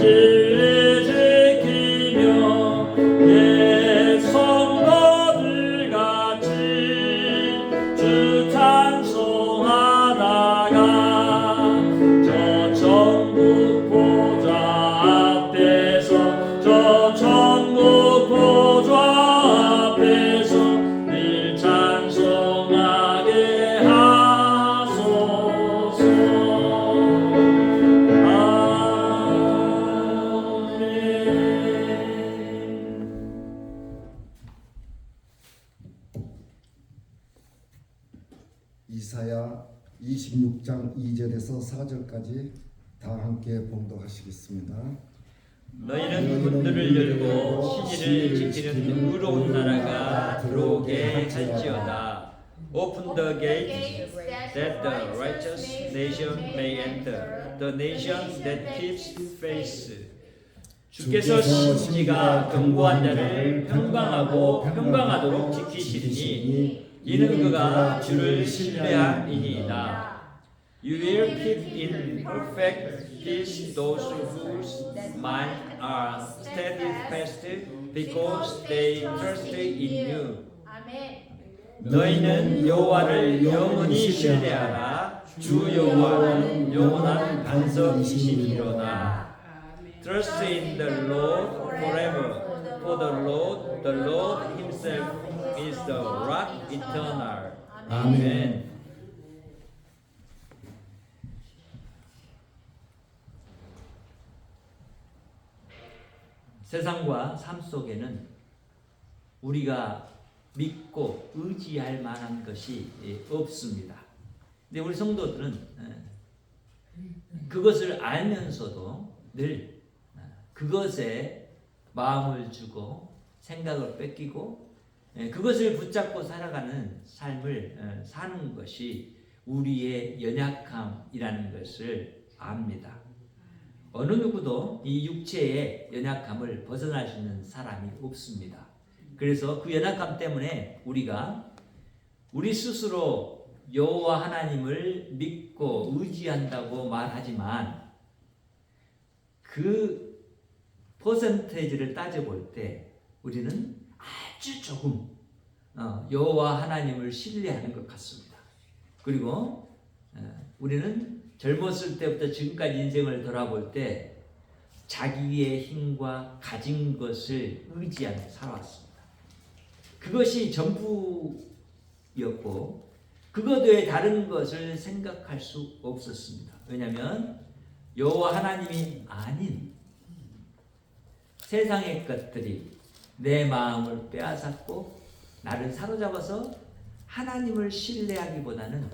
진리 지키며 옛 성도들 같이 주 찬송하다가 저 천국 보좌 앞에서 저 천국 보좌 앞에서 늘 찬송하게 하소서. 이사야 26장 2절에서 4절까지 다 함께 봉독하시겠습니다. 너희는 문들을 열고 신의를 지키는 의로운 나라가 들어오게 할지어다. Open the gates that the righteous nation may enter, the nation that keeps faith. 주께서 신지가 견고한 자를 평강하고 평강하도록 지키시리니 이는 그가 주를 신뢰함이니이다. You will keep in perfect peace those whose minds are steadfast because they trust in you. 너희는 여호와를 영원히 신뢰하라. 주 여호와는 영원한 반석이시니로다. Trust in the Lord forever, for the Lord Himself is the rock eternal. 아멘. 세상과 삶 속에는 우리가 믿고 의지할 만한 것이 없습니다. 근데 우리 성도들은 그것을 알면서도 늘 그것에 마음을 주고 생각을 뺏기고 그것을 붙잡고 살아가는 삶을 사는 것이 우리의 연약함이라는 것을 압니다. 어느 누구도 이 육체의 연약함을 벗어날 수 있는 사람이 없습니다. 그래서 그 연약함 때문에 우리가 우리 스스로 여호와 하나님을 믿고 의지한다고 말하지만 그 퍼센테이지를 따져볼 때 우리는 아주 조금 여호와 하나님을 신뢰하는 것 같습니다. 그리고 우리는 젊었을 때부터 지금까지 인생을 돌아볼 때 자기의 힘과 가진 것을 의지하며 살아왔습니다. 그것이 전부였고 그것 외에 다른 것을 생각할 수 없었습니다. 왜냐하면 여호와 하나님이 아닌 세상의 것들이 내 마음을 빼앗았고 나를 사로잡아서 하나님을 신뢰하기보다는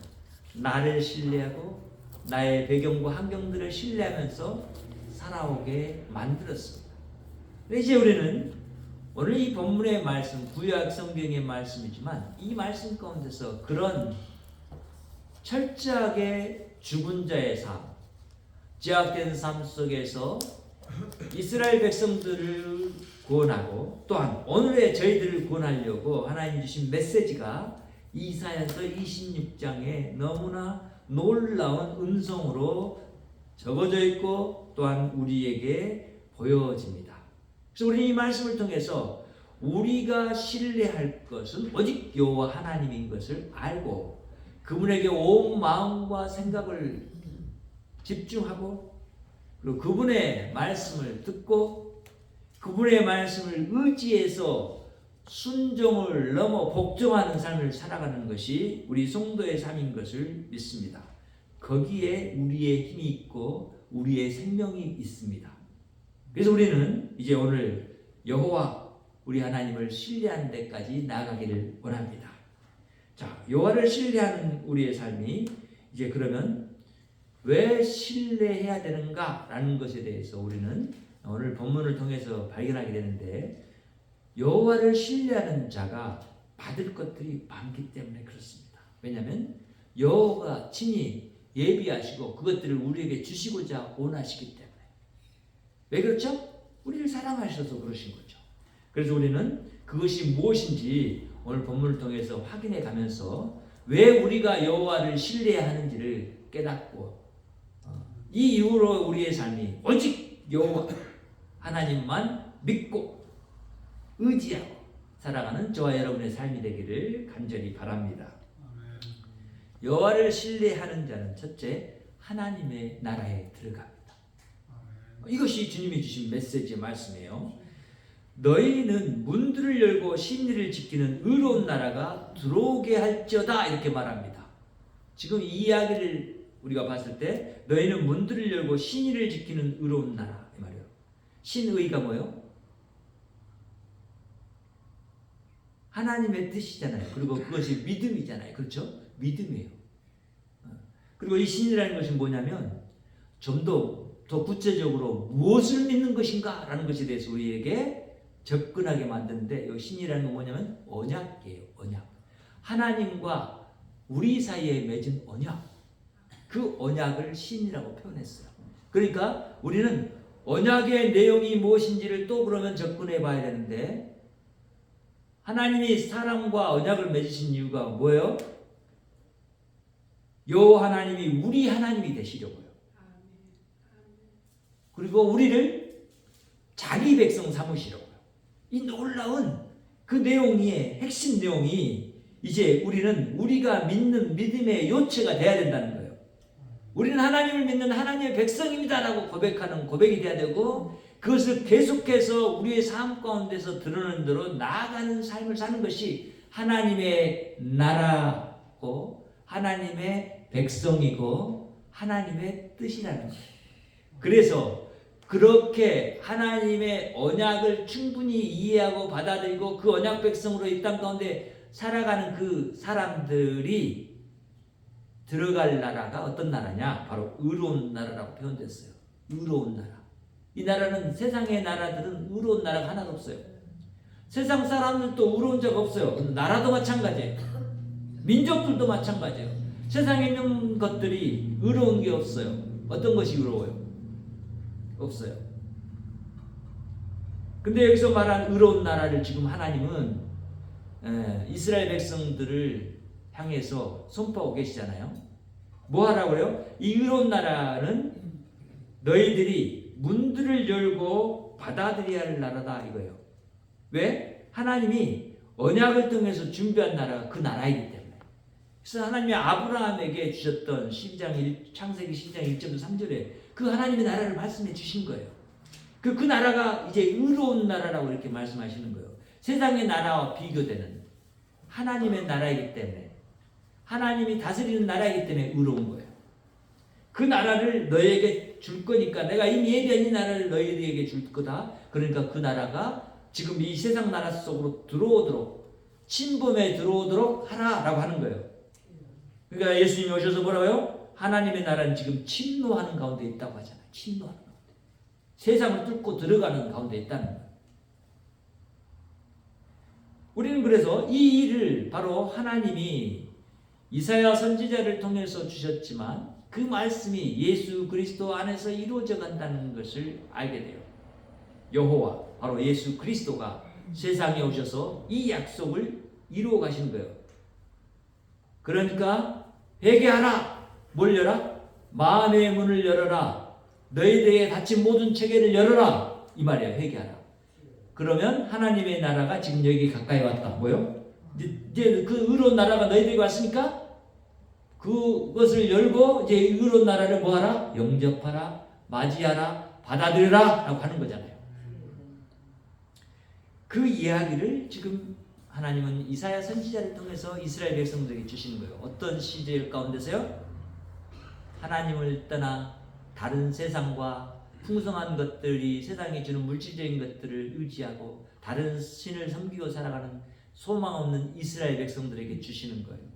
나를 신뢰하고 나의 배경과 환경들을 신뢰하면서 살아오게 만들었습니다. 이제 우리는 오늘 이 본문의 말씀, 구약 성경의 말씀이지만 이 말씀 가운데서 그런 철저하게 죽은 자의 삶, 제약된 삶 속에서 이스라엘 백성들을 구원하고 또한 오늘의 저희들을 구원하려고 하나님 주신 메시지가 이사야서 26장에 너무나 놀라운 음성으로 적어져 있고 또한 우리에게 보여집니다. 그래서 우리는 이 말씀을 통해서 우리가 신뢰할 것은 오직 여호와 하나님인 것을 알고 그분에게 온 마음과 생각을 집중하고 그리고 그분의 말씀을 듣고 그분의 말씀을 의지해서 순종을 넘어 복종하는 삶을 살아가는 것이 우리 성도의 삶인 것을 믿습니다. 거기에 우리의 힘이 있고 우리의 생명이 있습니다. 그래서 우리는 이제 오늘 여호와 우리 하나님을 신뢰하는 데까지 나아가기를 원합니다. 자, 여호와를 신뢰하는 우리의 삶이 이제 그러면 왜 신뢰해야 되는가라는 것에 대해서 우리는 오늘 본문을 통해서 발견하게 되는데 여호와를 신뢰하는 자가 받을 것들이 많기 때문에 그렇습니다. 왜냐하면 여호와가 친히 예비하시고 그것들을 우리에게 주시고자 원하시기 때문에. 왜 그렇죠? 우리를 사랑하셔서 그러신 거죠. 그래서 우리는 그것이 무엇인지 오늘 본문을 통해서 확인해 가면서 왜 우리가 여호와를 신뢰해야 하는지를 깨닫고 이 이후로 우리의 삶이 오직 여호와 하나님만 믿고 의지하고 살아가는 저와 여러분의 삶이 되기를 간절히 바랍니다. 여호와를 신뢰하는 자는 첫째 하나님의 나라에 들어갑니다. 이것이 주님이 주신 메시지의 말씀이에요. 너희는 문들을 열고 신의를 지키는 의로운 나라가 들어오게 할지어다 이렇게 말합니다. 지금 이 이야기를 우리가 봤을 때 너희는 문들을 열고 신의를 지키는 의로운 나라 이 말이에요. 신의가 뭐예요? 하나님의 뜻이잖아요. 그리고 그것이 믿음이잖아요. 그렇죠? 믿음이에요. 그리고 이 신이라는 것이 뭐냐면 좀 더 구체적으로 무엇을 믿는 것인가 라는 것에 대해서 우리에게 접근하게 만드는데 이 신이라는 건 뭐냐면 언약이에요. 언약. 하나님과 우리 사이에 맺은 언약. 그 언약을 신이라고 표현했어요. 그러니까 우리는 언약의 내용이 무엇인지를 또 그러면 접근해 봐야 되는데 하나님이 사람과 언약을 맺으신 이유가 뭐예요? 여호와 하나님이 우리 하나님이 되시려고요. 그리고 우리를 자기 백성 삼으시려고요. 이 놀라운 그 내용의 핵심 내용이 이제 우리가 믿는 믿음의 요체가 돼야 된다는 거예요. 우리는 하나님을 믿는 하나님의 백성입니다라고 고백하는 고백이 돼야 되고 그것을 계속해서 우리의 삶 가운데서 드러내는 대로 나아가는 삶을 사는 것이 하나님의 나라고 하나님의 백성이고 하나님의 뜻이라는 거예요. 그래서 그렇게 하나님의 언약을 충분히 이해하고 받아들이고 그 언약 백성으로 이 땅 가운데 살아가는 그 사람들이 들어갈 나라가 어떤 나라냐? 바로 의로운 나라라고 표현됐어요. 의로운 나라. 이 나라는 세상의 나라들은 의로운 나라가 하나도 없어요. 세상 사람들도 의로운 자가 없어요. 나라도 마찬가지예요. 민족들도 마찬가지예요. 세상에 있는 것들이 의로운 게 없어요. 어떤 것이 의로워요? 없어요. 근데 여기서 말한 의로운 나라를 지금 하나님은 이스라엘 백성들을 향해서 선포하고 계시잖아요. 뭐 하라고요? 이 의로운 나라는 너희들이 문들을 열고 받아들여야 할 나라다 이거예요. 왜? 하나님이 언약을 통해서 준비한 나라가 그 나라이기 때문에. 그래서 하나님이 아브라함에게 주셨던 창세기 12장 1절부터 3절에 그 하나님의 나라를 말씀해 주신 거예요. 그 나라가 이제 의로운 나라라고 이렇게 말씀하시는 거예요. 세상의 나라와 비교되는 하나님의 나라이기 때문에 하나님이 다스리는 나라이기 때문에 의로운 거예요. 그 나라를 너희에게 줄 거니까 내가 이미 예비한 이 나라를 너희에게 줄 거다. 그러니까 그 나라가 지금 이 세상 나라 속으로 들어오도록 침범에 들어오도록 하라라고 하는 거예요. 그러니까 예수님이 오셔서 뭐라고요? 하나님의 나라는 지금 침노하는 가운데 있다고 하잖아요. 침노하는 가운데. 세상을 뚫고 들어가는 가운데 있다는 거예요. 우리는 그래서 이 일을 바로 하나님이 이사야 선지자를 통해서 주셨지만 그 말씀이 예수 그리스도 안에서 이루어져 간다는 것을 알게 돼요. 여호와 바로 예수 그리스도가 세상에 오셔서 이 약속을 이루어 가신 거예요. 그러니까 회개하라. 뭘 열라? 마음의 문을 열어라. 너희들에게 닫힌 모든 체계를 열어라. 이 말이에요. 회개하라. 그러면 하나님의 나라가 지금 여기 가까이 왔다. 뭐요? 이제 그 의로운 나라가 너희들에게 왔으니까 그것을 열고 이제 의로운 나라를 뭐하라? 영접하라. 맞이하라. 받아들여라. 라고 하는 거잖아요. 그 이야기를 지금 하나님은 이사야 선지자를 통해서 이스라엘 백성들에게 주시는 거예요. 어떤 시절 가운데서요? 하나님을 떠나 다른 세상과 풍성한 것들이 세상에 주는 물질적인 것들을 의지하고 다른 신을 섬기고 살아가는 소망 없는 이스라엘 백성들에게 주시는 거예요.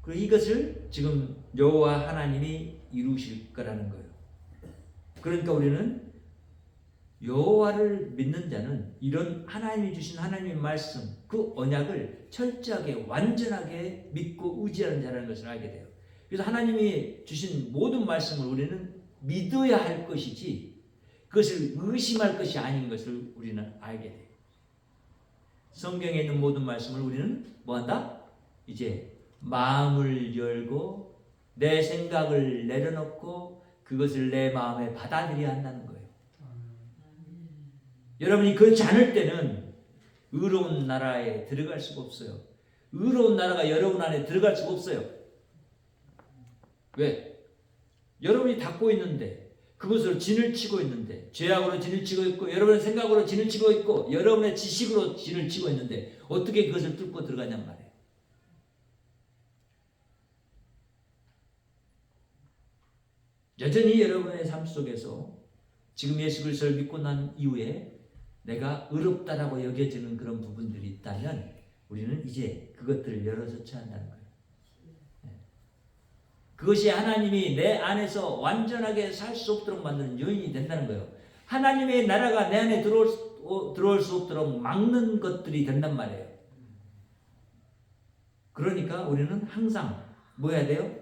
그리고 이것을 지금 여호와 하나님이 이루실 거라는 거예요. 그러니까 우리는 여호와를 믿는 자는 이런 하나님이 주신 하나님의 말씀, 그 언약을 철저하게 완전하게 믿고 의지하는 자라는 것을 알게 돼요. 그래서 하나님이 주신 모든 말씀을 우리는 믿어야 할 것이지 그것을 의심할 것이 아닌 것을 우리는 알게 돼요. 성경에 있는 모든 말씀을 우리는 뭐한다? 이제 마음을 열고 내 생각을 내려놓고 그것을 내 마음에 받아들여야 한다는 거예요. 여러분이 그렇지 않을 때는 의로운 나라에 들어갈 수가 없어요. 의로운 나라가 여러분 안에 들어갈 수가 없어요. 왜? 여러분이 닫고 있는데, 그것으로 진을 치고 있는데, 죄악으로 진을 치고 있고, 여러분의 생각으로 진을 치고 있고, 여러분의 지식으로 진을 치고 있는데 어떻게 그것을 뚫고 들어가냔 말이에요. 여전히 여러분의 삶 속에서 지금 예수 그리스도를 믿고 난 이후에 내가 의롭다라고 여겨지는 그런 부분들이 있다면 우리는 이제 그것들을 열어젖혀야 한다는 거예요. 그것이 하나님이 내 안에서 완전하게 살 수 없도록 만드는 요인이 된다는 거예요. 하나님의 나라가 내 안에 들어올 수 없도록 막는 것들이 된단 말이에요. 그러니까 우리는 항상 뭐 해야 돼요?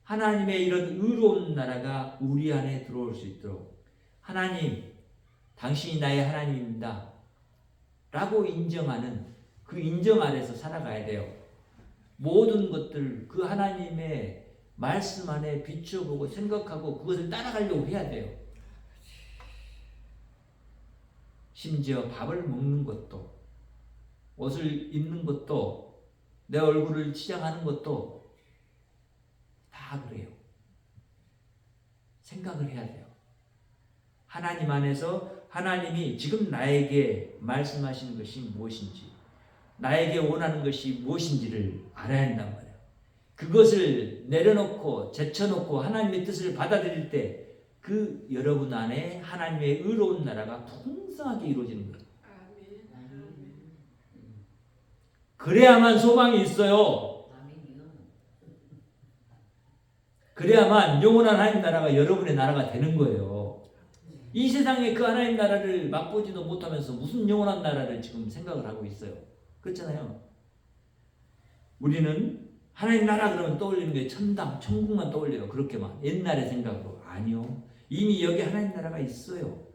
하나님의 이런 의로운 나라가 우리 안에 들어올 수 있도록 하나님, 당신이 나의 하나님입니다 라고 인정하는 그 인정 아래서 살아가야 돼요. 모든 것들 그 하나님의 말씀 안에 비춰보고 생각하고 그것을 따라가려고 해야 돼요. 심지어 밥을 먹는 것도, 옷을 입는 것도, 내 얼굴을 치장하는 것도 다 그래요. 생각을 해야 돼요. 하나님 안에서 하나님이 지금 나에게 말씀하시는 것이 무엇인지, 나에게 원하는 것이 무엇인지를 알아야 한단 말이에요. 그것을 내려놓고 제쳐놓고 하나님의 뜻을 받아들일 때 그 여러분 안에 하나님의 의로운 나라가 풍성하게 이루어지는 거예요. 그래야만 소망이 있어요. 그래야만 영원한 하나님 나라가 여러분의 나라가 되는 거예요. 이 세상에 그 하나님 나라를 맛보지도 못하면서 무슨 영원한 나라를 지금 생각을 하고 있어요. 그렇잖아요. 우리는 하나님 나라 그러면 떠올리는 게 천당, 천국만 떠올려요. 그렇게만. 옛날의 생각으로. 아니요. 이미 여기 하나님 나라가 있어요.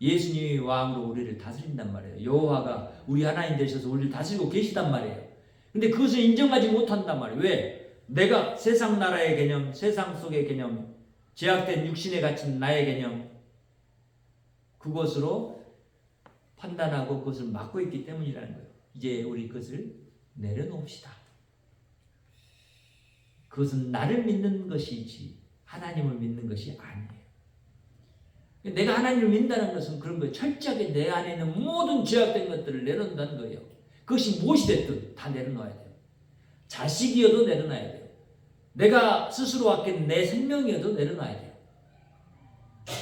예수님이 왕으로 우리를 다스린단 말이에요. 여호와가 우리 하나님 되셔서 우리를 다스리고 계시단 말이에요. 근데 그것을 인정하지 못한단 말이에요. 왜? 내가 세상 나라의 개념, 세상 속의 개념, 제약된 육신에 갇힌 나의 개념, 그것으로 판단하고 그것을 막고 있기 때문이라는 거예요. 이제 우리 그것을 내려놓읍시다. 그것은 나를 믿는 것이지 하나님을 믿는 것이 아니에요. 내가 하나님을 믿는다는 것은 그런 거예요. 철저하게 내 안에 있는 모든 죄악된 것들을 내려놓는다는 거예요. 그것이 무엇이 됐든 다 내려놔야 돼요. 자식이어도 내려놔야 돼요. 내가 스스로 아낀 내 생명이어도 내려놔야 돼요.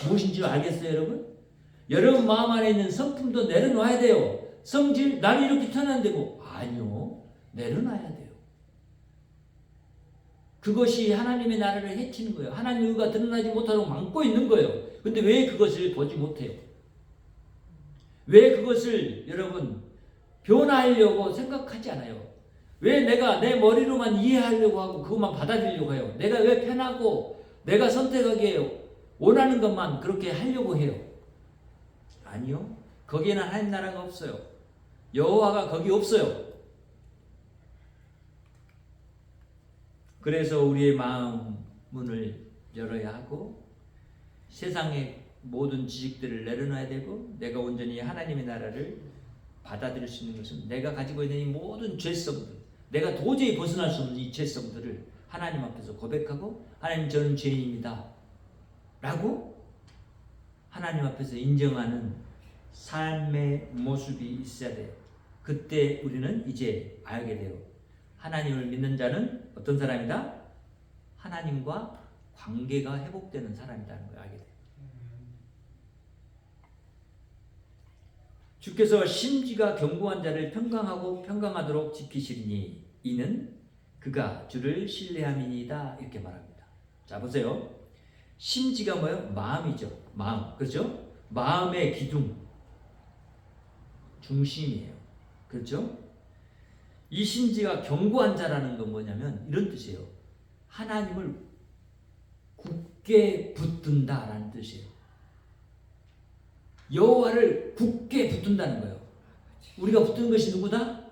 무엇인지 알겠어요, 여러분? 여러분 마음 안에 있는 성품도 내려놔야 돼요. 성질, 나는 이렇게 태어났는데 뭐 아니요. 내려놔야 돼요. 그것이 하나님의 나라를 해치는 거예요. 하나님의 의가 드러나지 못하도록 막고 있는 거예요. 근데 왜 그것을 보지 못해요? 왜 그것을 여러분 변화하려고 생각하지 않아요? 왜 내가 내 머리로만 이해하려고 하고 그것만 받아들이려고 해요? 내가 왜 편하고 내가 선택하기에 원하는 것만 그렇게 하려고 해요? 아니요. 거기에는 하나님 나라가 없어요. 여호와가 거기 없어요. 그래서 우리의 마음 문을 열어야 하고 세상의 모든 지식들을 내려놔야 되고 내가 온전히 하나님의 나라를 받아들일 수 있는 것은 내가 가지고 있는 이 모든 죄성들, 내가 도저히 벗어날 수 없는 이 죄성들을 하나님 앞에서 고백하고 하나님 저는 죄인입니다 라고 하나님 앞에서 인정하는 삶의 모습이 있어야 돼요. 그때 우리는 이제 알게 돼요. 하나님을 믿는 자는 어떤 사람이다? 하나님과 관계가 회복되는 사람이라는 걸 알게 돼요. 주께서 심지가 견고한 자를 평강하고 평강하도록 지키시리니 이는 그가 주를 신뢰함이니이다 이렇게 말합니다. 자 보세요. 심지가 뭐예요? 마음이죠. 마음. 그렇죠? 마음의 기둥. 중심이에요. 그렇죠? 이 심지가 견고한 자라는 건 뭐냐면 이런 뜻이에요. 하나님을 굳게 붙든다라는 뜻이에요. 여호와를 굳게 붙든다는 거예요. 우리가 붙든 것이 누구다?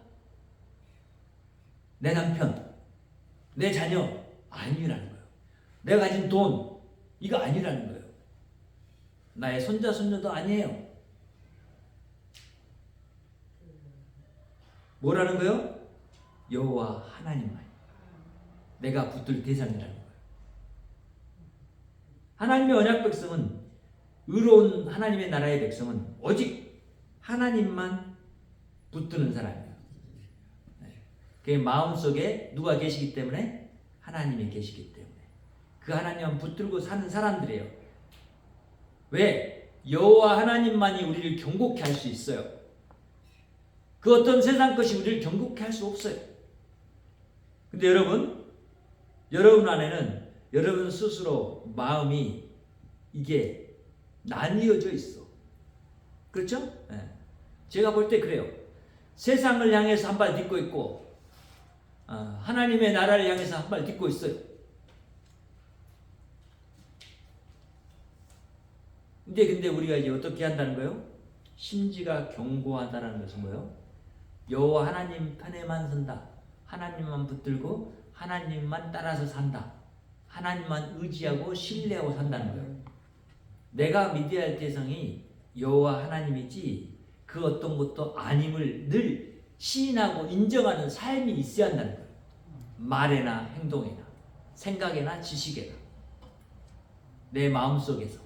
내 남편, 내 자녀, 아니라는 거예요. 내가 가진 돈 이거 아니라는 거예요. 나의 손자 손녀도 아니에요. 뭐라는 거예요? 여호와 하나님만 내가 붙들 대상이라는 거예요. 하나님의 언약 백성은, 의로운 하나님의 나라의 백성은 오직 하나님만 붙드는 사람이에요. 그 마음속에 누가 계시기 때문에? 하나님이 계시기 때문에 그 하나님만 붙들고 사는 사람들이에요. 왜? 여호와 하나님만이 우리를 경고케 할 수 있어요. 그 어떤 세상 것이 우리를 경고케 할 수 없어요. 근데 여러분 안에는 여러분 스스로 마음이 이게 나뉘어져 있어. 그렇죠? 네. 제가 볼 때 그래요. 세상을 향해서 한 발 딛고 있고 하나님의 나라를 향해서 한 발 딛고 있어요. 근데 우리가 이제 어떻게 한다는 거예요? 심지가 견고하다는 것은 뭐예요? 여호와 하나님 편에만 선다. 하나님만 붙들고 하나님만 따라서 산다. 하나님만 의지하고 신뢰하고 산다는 거예요. 내가 믿어야 할 대상이 여호와 하나님이지 그 어떤 것도 아님을 늘 시인하고 인정하는 삶이 있어야 한다는 거예요. 말에나 행동에나 생각에나 지식에나 내 마음속에서.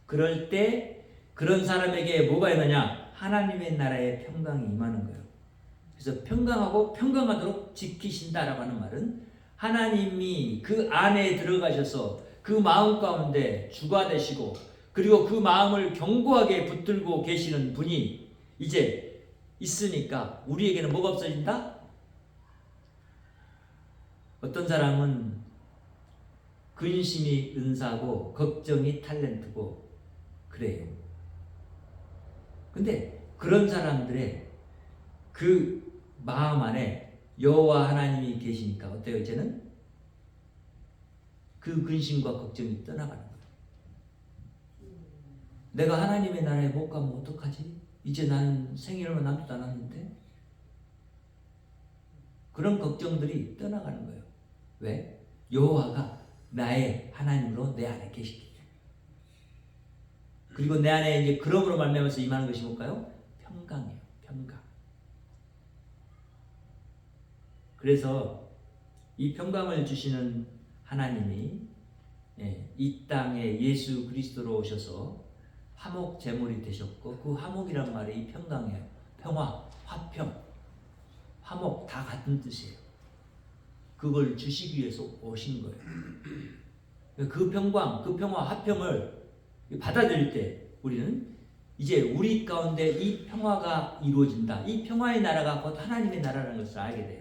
그럴 때 그런 사람에게 뭐가 있느냐? 하나님의 나라의 평강이 임하는 거예요. 그래서 평강하고 평강하도록 지키신다라고 하는 말은 하나님이 그 안에 들어가셔서 그 마음 가운데 주가 되시고 그리고 그 마음을 견고하게 붙들고 계시는 분이 이제 있으니까 우리에게는 뭐가 없어진다? 어떤 사람은 근심이 은사고 걱정이 탤런트고 그래요. 근데 그런 사람들의 그 마음 안에 여호와 하나님이 계시니까 어때요? 이제는 그 근심과 걱정이 떠나가는 거예요. 내가 하나님의 나라에 못 가면 어떡하지? 이제 나는 생일 얼마 남지도 않았는데 그런 걱정들이 떠나가는 거예요. 왜? 여호와가 나의 하나님으로 내 안에 계시기 때문에. 그리고 내 안에 이제 그럼으로 말미암아서 임하는 것이 뭘까요? 평강이에요. 평강. 그래서 이 평강을 주시는 하나님이 이 땅에 예수 그리스도로 오셔서 화목 제물이 되셨고 그 화목이란 말이 이 평강이에요. 평화, 화평, 화목 다 같은 뜻이에요. 그걸 주시기 위해서 오신 거예요. 그 평강, 그 평화, 화평을 받아들일 때 우리는 이제 우리 가운데 이 평화가 이루어진다. 이 평화의 나라가 곧 하나님의 나라라는 것을 알게 돼요.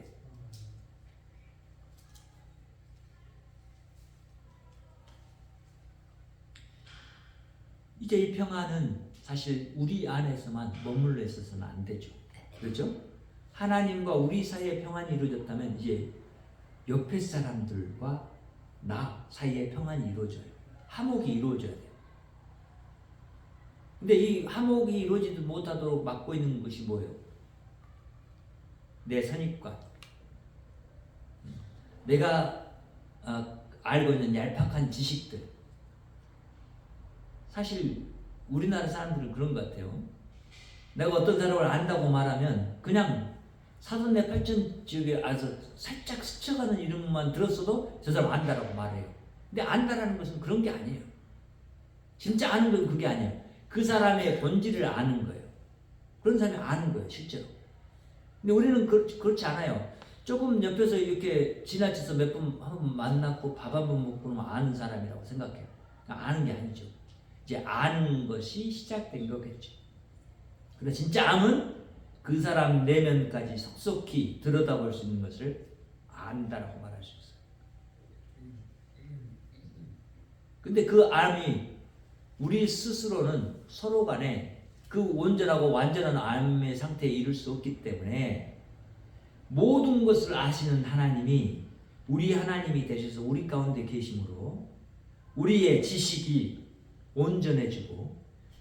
이제 이 평화는 사실 우리 안에서만 머물러 있어서는 안 되죠. 그렇죠? 하나님과 우리 사이에 평안이 이루어졌다면 이제 옆에 사람들과 나 사이에 평안이 이루어져요. 화목이 이루어져야 돼요. 근데 이 화목이 이루어지지 못하도록 막고 있는 것이 뭐예요? 내 선입관. 내가 알고 있는 얄팍한 지식들. 사실 우리나라 사람들은 그런 것 같아요. 내가 어떤 사람을 안다고 말하면 그냥 사돈네 팔촌 지역에 와서 살짝 스쳐가는 이름만 들었어도 저 사람 안다라고 말해요. 근데 안다라는 것은 그런 게 아니에요. 진짜 아는 건 그게 아니에요. 그 사람의 본질을 아는 거예요. 그런 사람이 아는 거예요, 실제로. 근데 우리는 그렇지 않아요. 조금 옆에서 이렇게 지나쳐서 몇 번 만났고 밥 한 번 먹고 그러면 아는 사람이라고 생각해요. 아는 게 아니죠. 이제 아는 것이 시작된 거겠죠. 그런데 진짜 암은 그 사람 내면까지 속속히 들여다볼 수 있는 것을 안다라고 말할 수 있어요. 근데 그 암이 우리 스스로는 서로 간에 그 온전하고 완전한 암의 상태에 이를 수 없기 때문에 모든 것을 아시는 하나님이 우리 하나님이 되셔서 우리 가운데 계심으로 우리의 지식이 온전해지고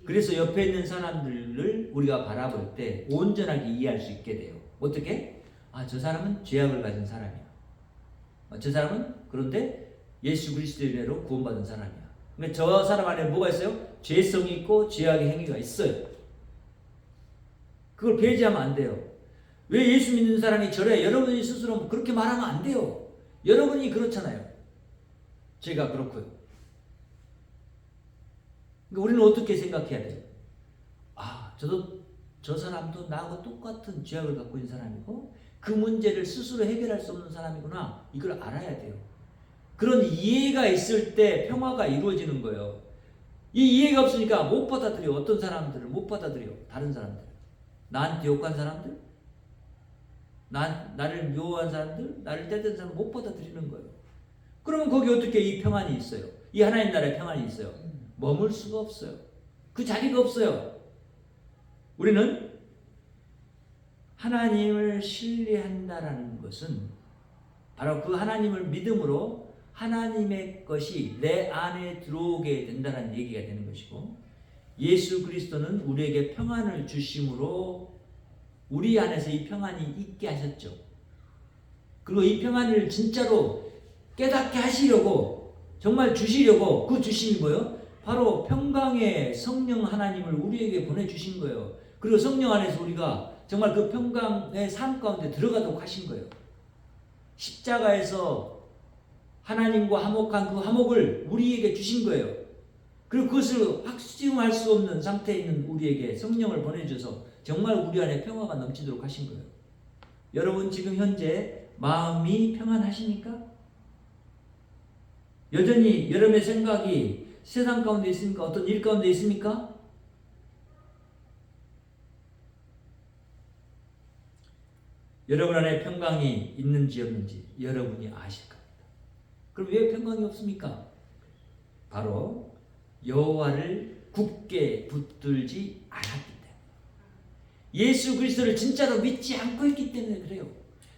그래서 옆에 있는 사람들을 우리가 바라볼 때 온전하게 이해할 수 있게 돼요. 어떻게? 저 사람은 죄악을 가진 사람이야. 저 사람은 그런데 예수 그리스도의 은혜로 구원받은 사람이야. 그러니까 저 사람 안에 뭐가 있어요? 죄성이 있고 죄악의 행위가 있어요. 그걸 배제하면 안 돼요. 왜 예수 믿는 사람이 저래? 여러분이 스스로 그렇게 말하면 안 돼요. 여러분이 그렇잖아요. 제가 그렇고요. 그러니까 우리는 어떻게 생각해야 돼요? 저 사람도 나하고 똑같은 죄악을 갖고 있는 사람이고 그 문제를 스스로 해결할 수 없는 사람이구나. 이걸 알아야 돼요. 그런 이해가 있을 때 평화가 이루어지는 거예요. 이 이해가 없으니까 못 받아들여. 어떤 사람들을 못 받아들여. 다른 사람들. 나한테 욕한 사람들, 나를 묘한 사람들, 나를 떼든 사람 못 받아들이는 거예요. 그러면 거기 어떻게 이 평안이 있어요? 이 하나님 나라의 평안이 있어요? 머물 수가 없어요. 그 자리가 없어요. 우리는 하나님을 신뢰한다라는 것은 바로 그 하나님을 믿음으로 하나님의 것이 내 안에 들어오게 된다는 얘기가 되는 것이고, 예수 그리스도는 우리에게 평안을 주심으로 우리 안에서 이 평안이 있게 하셨죠. 그리고 이 평안을 진짜로 깨닫게 하시려고 정말 주시려고 그 주심이 뭐예요? 바로 평강의 성령 하나님을 우리에게 보내주신 거예요. 그리고 성령 안에서 우리가 정말 그 평강의 삶 가운데 들어가도록 하신 거예요. 십자가에서 하나님과 화목한 그 화목을 우리에게 주신 거예요. 그리고 그것을 확증할 수 없는 상태에 있는 우리에게 성령을 보내주셔서 정말 우리 안에 평화가 넘치도록 하신 거예요. 여러분 지금 현재 마음이 평안하십니까? 여전히 여러분의 생각이 세상 가운데 있습니까? 어떤 일 가운데 있습니까? 여러분 안에 평강이 있는지 없는지 여러분이 아실 겁니다. 그럼 왜 평강이 없습니까? 바로 여호와를 굳게 붙들지 않았기 때문에, 예수 그리스도를 진짜로 믿지 않고 있기 때문에 그래요.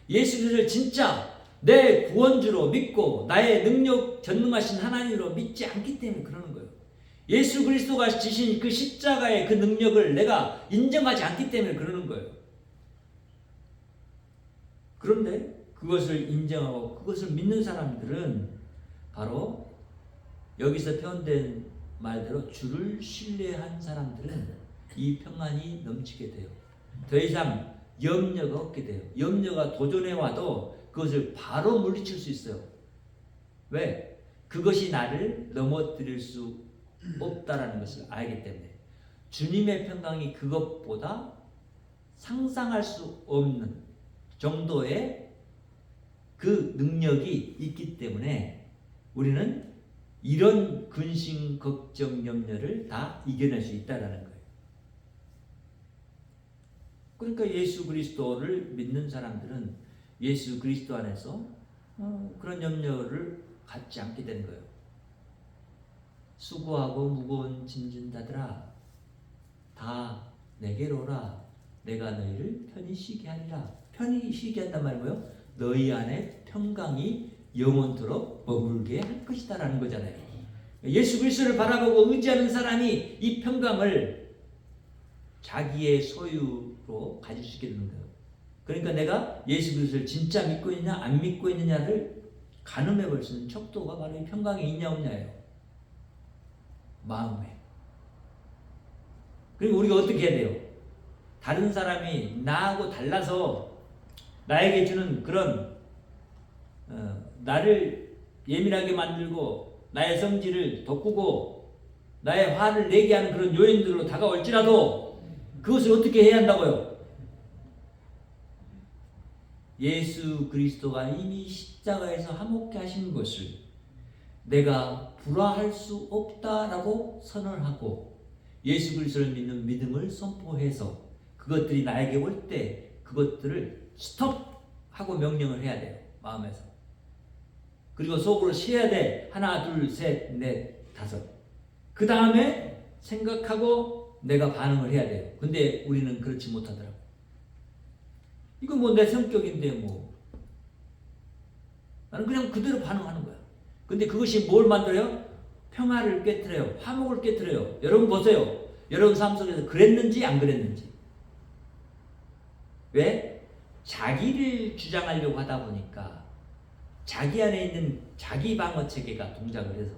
예수 그리스도를 진짜 내 구원주로 믿고 나의 능력 전능하신 하나님으로 믿지 않기 때문에 그러는 거예요. 예수 그리스도가 지신 그 십자가의 그 능력을 내가 인정하지 않기 때문에 그러는 거예요. 그런데 그것을 인정하고 그것을 믿는 사람들은 바로 여기서 표현된 말대로 주를 신뢰한 사람들은 이 평안이 넘치게 돼요. 더 이상 염려가 없게 돼요. 염려가 도전해 와도 그것을 바로 물리칠 수 있어요. 왜? 그것이 나를 넘어뜨릴 수 없다라는 것을 알기 때문에. 주님의 평강이 그것보다 상상할 수 없는 정도의 그 능력이 있기 때문에 우리는 이런 근심, 걱정, 염려를 다 이겨낼 수 있다는 거예요. 그러니까 예수 그리스도를 믿는 사람들은 예수 그리스도 안에서 그런 염려를 갖지 않게 되는 거예요. 수고하고 무거운 짐진 자들아 다 내게로 오라. 내가 너희를 편히 쉬게 하리라. 편히 쉬게 한단 말이 뭐예요? 너희 안에 평강이 영원토록 머물게 할 것이다 라는 거잖아요. 예수 그리스도를 바라보고 의지하는 사람이 이 평강을 자기의 소유로 가질 수 있게 되는 거예요. 그러니까 내가 예수 그리스도를 진짜 믿고 있느냐 안 믿고 있느냐를 가늠해 볼 수 있는 척도가 바로 이 평강에 있냐 없냐예요. 마음에. 그리고 우리가 어떻게 해야 돼요? 다른 사람이 나하고 달라서 나에게 주는 그런 나를 예민하게 만들고 나의 성질을 돋구고 나의 화를 내게 하는 그런 요인들로 다가올지라도 그것을 어떻게 해야 한다고요? 예수 그리스도가 이미 십자가에서 화목케 하신 것을 내가 불화할 수 없다라고 선언하고 예수 그리스도를 믿는 믿음을 선포해서 그것들이 나에게 올 때 그것들을 스톱하고 명령을 해야 돼요. 마음에서. 그리고 속으로 쉬어야 돼. 하나, 둘, 셋, 넷, 다섯. 그 다음에 생각하고 내가 반응을 해야 돼요. 근데 우리는 그렇지 못하더라고. 이거 뭐 내 성격인데 뭐. 나는 그냥 그대로 반응하는 거야. 근데 그것이 뭘 만들어요? 평화를 깨트려요. 화목을 깨트려요. 여러분 보세요. 여러분 삶 속에서 그랬는지 안 그랬는지. 왜? 자기를 주장하려고 하다 보니까 자기 안에 있는 자기 방어 체계가 동작을 해서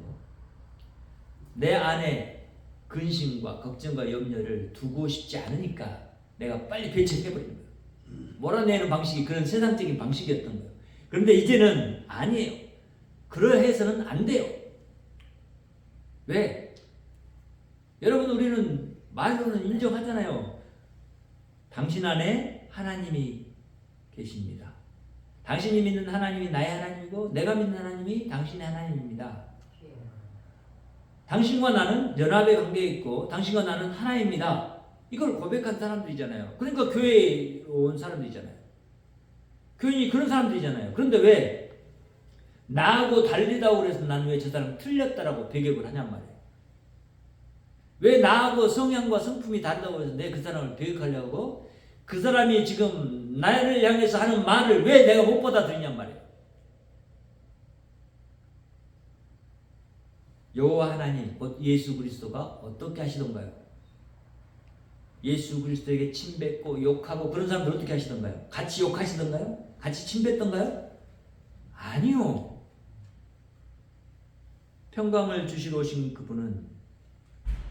내 안에 근심과 걱정과 염려를 두고 싶지 않으니까 내가 빨리 배척해버리는 거예요. 몰아내는 방식이 그런 세상적인 방식이었던 거예요. 그런데 이제는 아니에요. 그러해서는 안 돼요. 왜? 여러분, 우리는 말로는 인정하잖아요. 당신 안에 하나님이 계십니다. 당신이 믿는 하나님이 나의 하나님이고 내가 믿는 하나님이 당신의 하나님입니다. 당신과 나는 연합의 관계에 있고 당신과 나는 하나입니다. 이걸 고백한 사람들이잖아요. 그러니까 교회에 온 사람들이잖아요. 교인이 그런 사람들이잖아요. 그런데 왜 나하고 다르다고 그래서 난 왜 저 사람 틀렸다라고 배격을 하냔 말이에요. 왜 나하고 성향과 성품이 다르다고 해서 내 그 사람을 배격하려고 그 사람이 지금 나를 향해서 하는 말을 왜 내가 못 받아들이냔 말이에요. 여호와 하나님, 곧 예수 그리스도가 어떻게 하시던가요? 예수 그리스도에게 침뱉고 욕하고 그런 사람들 어떻게 하시던가요? 같이 욕하시던가요? 같이 침뱉던가요? 아니요. 평강을 주시러 오신 그분은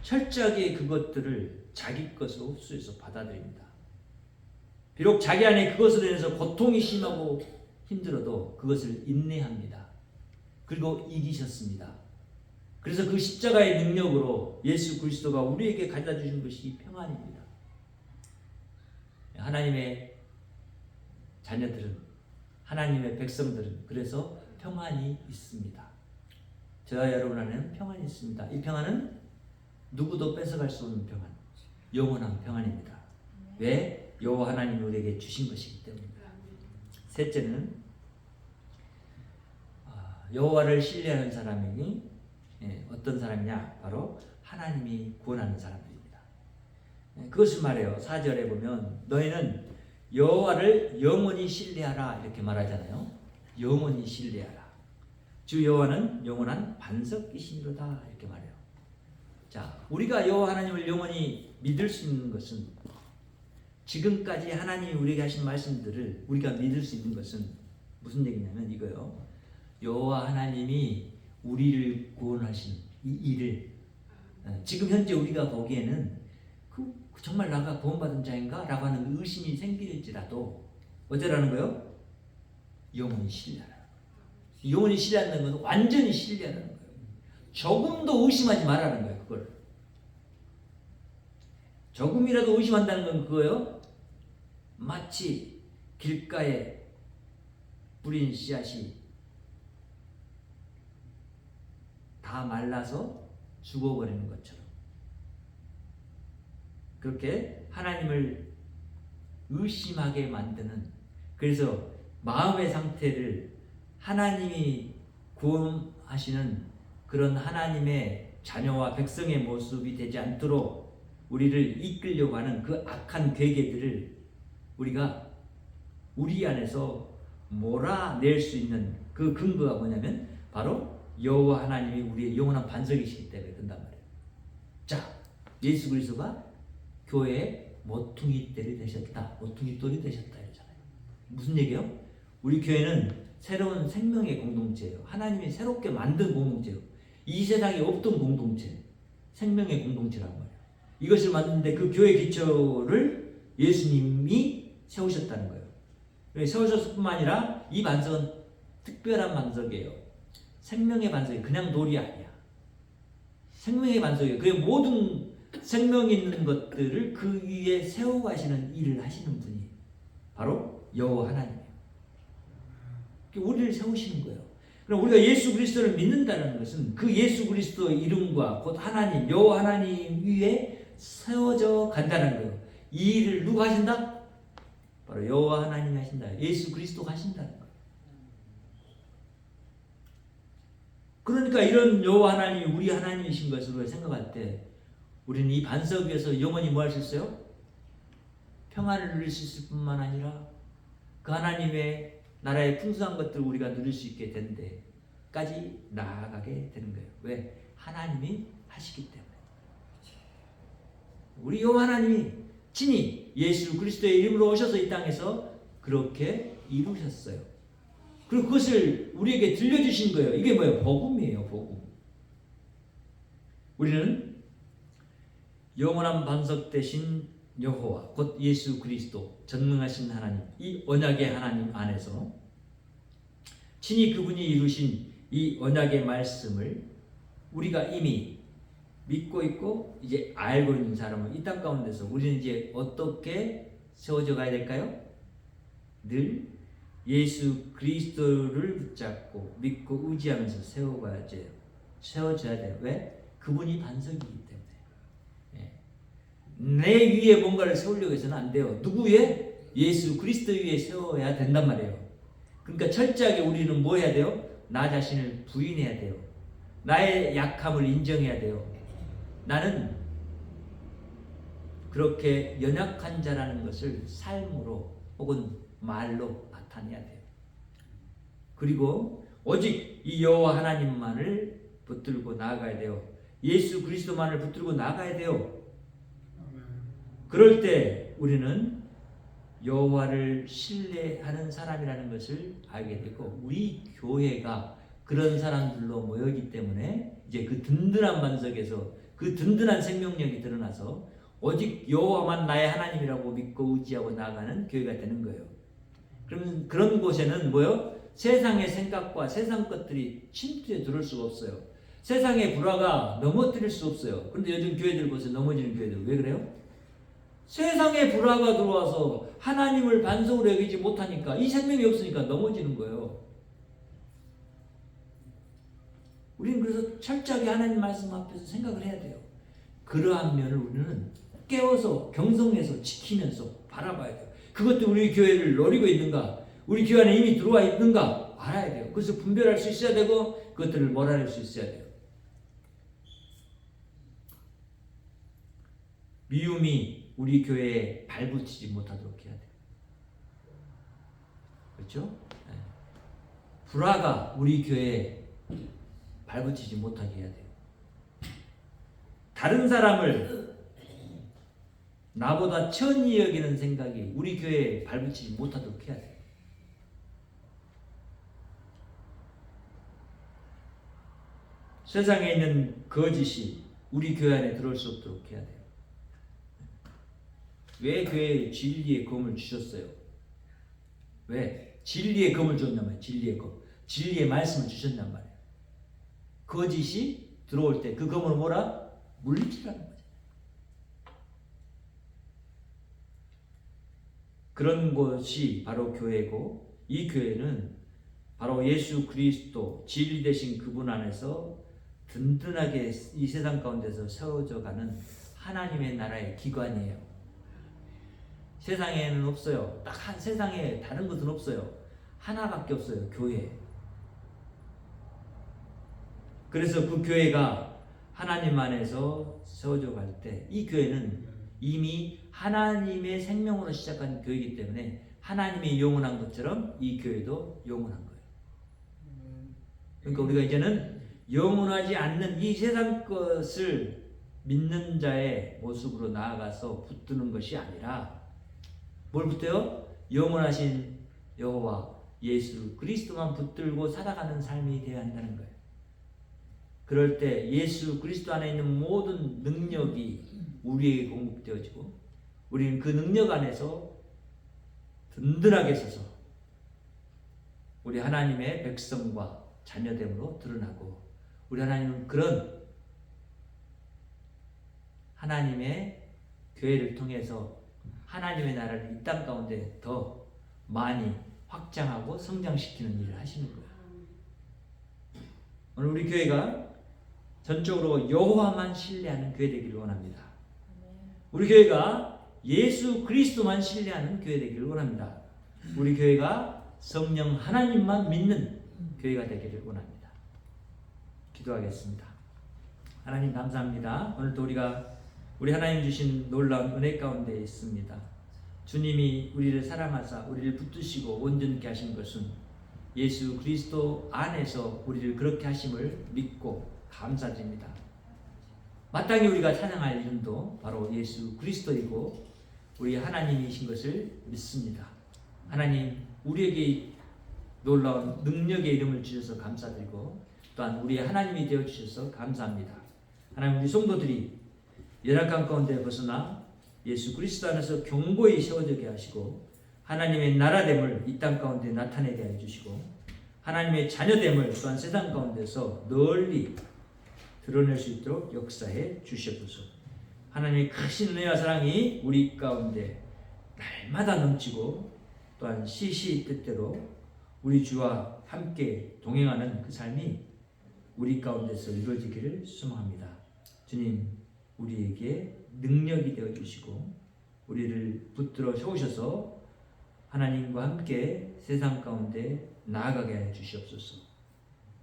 철저하게 그것들을 자기 것으로 흡수해서 받아들입니다. 비록 자기 안에 그것으로 인해서 고통이 심하고 힘들어도 그것을 인내합니다. 그리고 이기셨습니다. 그래서 그 십자가의 능력으로 예수 그리스도가 우리에게 가져다 주신 것이 평안입니다. 하나님의 자녀들은, 하나님의 백성들은 그래서 평안이 있습니다. 저와 여러분 안에는 평안이 있습니다. 이 평안은 누구도 뺏어갈 수 없는 평안, 영원한 평안입니다. 왜? 여호와 하나님이 우리에게 주신 것이기 때문입니다. 셋째는 여호와를 신뢰하는 사람이 어떤 사람이냐? 바로 하나님이 구원하는 사람들입니다. 그것을 말해요. 4절에 보면 너희는 여호와를 영원히 신뢰하라 이렇게 말하잖아요. 영원히 신뢰하라. 주 여호와는 영원한 반석이시니로다 이렇게 말해요. 자, 우리가 여호와 하나님을 영원히 믿을 수 있는 것은, 지금까지 하나님이 우리에게 하신 말씀들을 우리가 믿을 수 있는 것은 무슨 얘기냐면 이거요. 여호와 하나님이 우리를 구원하신 이 일을 지금 현재 우리가 보기에는 정말 나가 구원받은 자인가? 라고 하는 의심이 생길지라도 어쩌라는 거예요? 영원히 신뢰하라는 거예요. 영원히 신뢰하는 것은 완전히 신뢰하라는 거예요. 조금도 의심하지 말라는 거예요. 그걸 조금이라도 의심한다는 건 그거예요. 마치 길가에 뿌린 씨앗이 다 말라서 죽어버리는 것처럼 그렇게 하나님을 의심하게 만드는, 그래서 마음의 상태를 하나님이 구원하시는 그런 하나님의 자녀와 백성의 모습이 되지 않도록 우리를 이끌려고 하는 그 악한 괴계들을 우리가 우리 안에서 몰아낼 수 있는 그 근거가 뭐냐면 바로 여호와 하나님이 우리의 영원한 반석이시기 때문에 그런단 말이에요. 자, 예수 그리스도가 교회의 모퉁이 돌이 되셨다. 모퉁이 돌이 되셨다 이러잖아요. 무슨 얘기예요? 우리 교회는 새로운 생명의 공동체예요. 하나님이 새롭게 만든 공동체예요. 이 세상에 없던 공동체, 생명의 공동체란 말이에요. 이것을 만드는데 그 교회 기초를 예수님이 세우셨다는 거예요. 세우셨을 뿐만 아니라 이 반석은 특별한 반석이에요. 생명의 반석이 그냥 돌이 아니야. 생명의 반석이에요. 그 모든 생명이 있는 것들을 그 위에 세워가시는 일을 하시는 분이 바로 여호와 하나님이에요. 우리를 세우시는 거예요. 그럼 우리가 예수 그리스도를 믿는다는 것은 그 예수 그리스도의 이름과 곧 하나님, 여호와 하나님 위에 세워져 간다는 거예요. 이 일을 누가 하신다? 바로 여호와 하나님이 하신다. 예수 그리스도가 하신다는 거예요. 그러니까 이런 여호와 하나님이 우리 하나님이신 것으로 생각할 때 우리는 이 반석 위에서 영원히 뭐 할 수 있어요? 평안을 누릴 수 있을 뿐만 아니라 그 하나님의 나라의 풍성한 것들을 우리가 누릴 수 있게 된 데까지 나아가게 되는 거예요. 왜? 하나님이 하시기 때문에. 우리 여호와 하나님이 친히 예수 그리스도의 이름으로 오셔서 이 땅에서 그렇게 이루셨어요. 그리고 그것을 우리에게 들려주신 거예요. 이게 뭐예요? 복음이에요. 복음. 우리는 영원한 반석 되신 여호와 곧 예수 그리스도 전능하신 하나님, 이 언약의 하나님 안에서 친히 그분이 이루신 이 언약의 말씀을 우리가 이미 믿고 있고 이제 알고 있는 사람은 이 땅 가운데서 우리는 이제 어떻게 세워져 가야 될까요? 늘 예수 그리스도를 붙잡고 믿고 의지하면서 세워져야 돼요. 왜? 그분이 반석이기 때문에. 내 위에 뭔가를 세우려고 해서는 안 돼요. 누구 위에? 예수 그리스도 위에 세워야 된단 말이에요. 그러니까 철저하게 우리는 뭐 해야 돼요? 나 자신을 부인해야 돼요. 나의 약함을 인정해야 돼요. 나는 그렇게 연약한 자라는 것을 삶으로 혹은 말로 나타내야 돼요. 그리고 오직 이 여호와 하나님만을 붙들고 나아가야 돼요. 예수 그리스도만을 붙들고 나아가야 돼요. 그럴 때 우리는 여호와를 신뢰하는 사람이라는 것을 알게 되고 우리 교회가 그런 사람들로 모여있기 때문에 이제 그 든든한 반석에서 그 든든한 생명력이 드러나서 오직 여호와만 나의 하나님이라고 믿고 의지하고 나아가는 교회가 되는 거예요. 그러면 그런 곳에는 뭐요? 세상의 생각과 세상 것들이 침투해 들어올 수가 없어요. 세상의 불화가 넘어뜨릴 수 없어요. 그런데 요즘 교회들 보세요. 넘어지는 교회들 왜 그래요? 세상의 불화가 들어와서 하나님을 반석으로 여기지 못하니까 이 생명이 없으니까 넘어지는 거예요. 우리는 그래서 철저하게 하나님 말씀 앞에서 생각을 해야 돼요. 그러한 면을 우리는 깨워서 경성해서 지키면서 바라봐야 돼요. 그것도 우리 교회를 노리고 있는가? 우리 교회 안에 이미 들어와 있는가? 알아야 돼요. 그래서 분별할 수 있어야 되고 그것들을 몰아낼 수 있어야 돼요. 미움이 우리 교회에 발붙이지 못하도록 해야 돼요. 그렇죠? 네. 불화가 우리 교회에 발붙이지 못하게 해야 돼요. 다른 사람을 나보다 천히 여기는 생각이 우리 교회에 발붙이지 못하도록 해야 돼요. 세상에 있는 거짓이 우리 교회 안에 들어올 수 없도록 해야 돼요. 왜 교회에 진리의 검을 주셨어요? 왜? 진리의 검을 줬단 말이에요. 진리의 검. 진리의 말씀을 주셨단 말이에요. 거짓이 들어올 때 그 검을 뭐라? 물리치라는 거죠. 그런 곳이 바로 교회고 이 교회는 바로 예수 그리스도 진리 되신 그분 안에서 든든하게 이 세상 가운데서 세워져 가는 하나님의 나라의 기관이에요. 세상에는 없어요. 딱 한 세상에 다른 것은 없어요. 하나밖에 없어요. 교회. 그래서 그 교회가 하나님 안에서 세워져 갈 때 이 교회는 이미 하나님의 생명으로 시작한 교회이기 때문에 하나님이 영원한 것처럼 이 교회도 영원한 거예요. 그러니까 우리가 이제는 영원하지 않는 이 세상 것을 믿는 자의 모습으로 나아가서 붙드는 것이 아니라 뭘 붙어요? 영원하신 여호와 예수 그리스도만 붙들고 살아가는 삶이 되어야 한다는 거예요. 그럴 때 예수 그리스도 안에 있는 모든 능력이 우리에게 공급되어지고 우리는 그 능력 안에서 든든하게 서서 우리 하나님의 백성과 자녀됨으로 드러나고 우리 하나님은 그런 하나님의 교회를 통해서 하나님의 나라를 이 땅 가운데 더 많이 확장하고 성장시키는 일을 하시는 거예요. 오늘 우리 교회가 전적으로 여호와만 신뢰하는 교회 되기를 원합니다. 우리 교회가 예수 그리스도만 신뢰하는 교회 되기를 원합니다. 우리 교회가 성령 하나님만 믿는 교회가 되기를 원합니다. 기도하겠습니다. 하나님 감사합니다. 오늘도 우리가 우리 하나님 주신 놀라운 은혜 가운데 있습니다. 주님이 우리를 사랑하사 우리를 붙드시고 온전케 하신 것은 예수 그리스도 안에서 우리를 그렇게 하심을 믿고 감사드립니다. 마땅히 우리가 찬양할 이름도 바로 예수 그리스도이고 우리 하나님이신 것을 믿습니다. 하나님 우리에게 놀라운 능력의 이름을 주셔서 감사드리고 또한 우리의 하나님이 되어주셔서 감사합니다. 하나님 우리 성도들이 연약한 가운데 벗어나 예수 그리스도 안에서 견고히 세워지게 하시고 하나님의 나라됨을 이 땅 가운데 나타내게 해주시고 하나님의 자녀됨을 또한 세상 가운데서 널리 드러낼 수 있도록 역사해 주시옵소서. 하나님의 크신 은혜와 사랑이 우리 가운데 날마다 넘치고 또한 시시 때때로 우리 주와 함께 동행하는 그 삶이 우리 가운데서 이루어지기를 소망합니다. 주님 우리에게 능력이 되어 주시고 우리를 붙들어 세우셔서 하나님과 함께 세상 가운데 나아가게 하여 주시옵소서.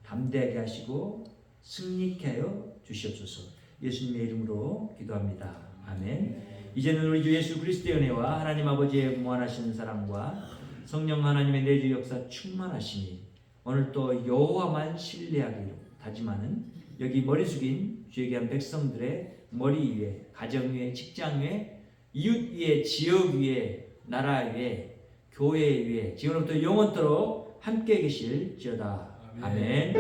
담대하게 하시고 승리케 하여 주시옵소서. 예수님의 이름으로 기도합니다. 아멘. 이제는 우리 주 예수 그리스도의 은혜와 하나님 아버지의 무한하신 사랑과 성령 하나님의 내주 역사 충만하시니 오늘 또 여호와만 신뢰하기로 다짐하는 여기 머리 숙인 주의 귀한 백성들의 머리 위에, 가정 위에, 직장 위에, 이웃 위에, 지역 위에, 나라 위에, 교회 위에 지금부터 영원토록 함께 계실지어다. 아멘.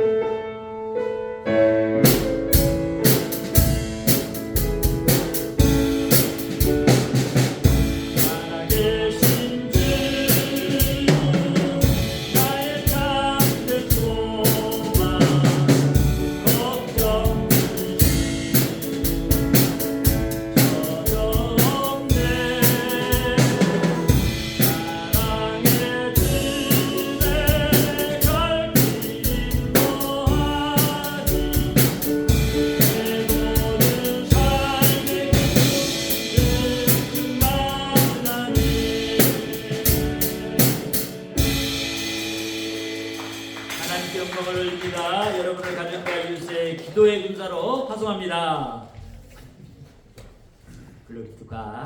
영광을 올립니다. 여러분의 가정과 이웃의 기도의 군사로 파송합니다. 글로리 투가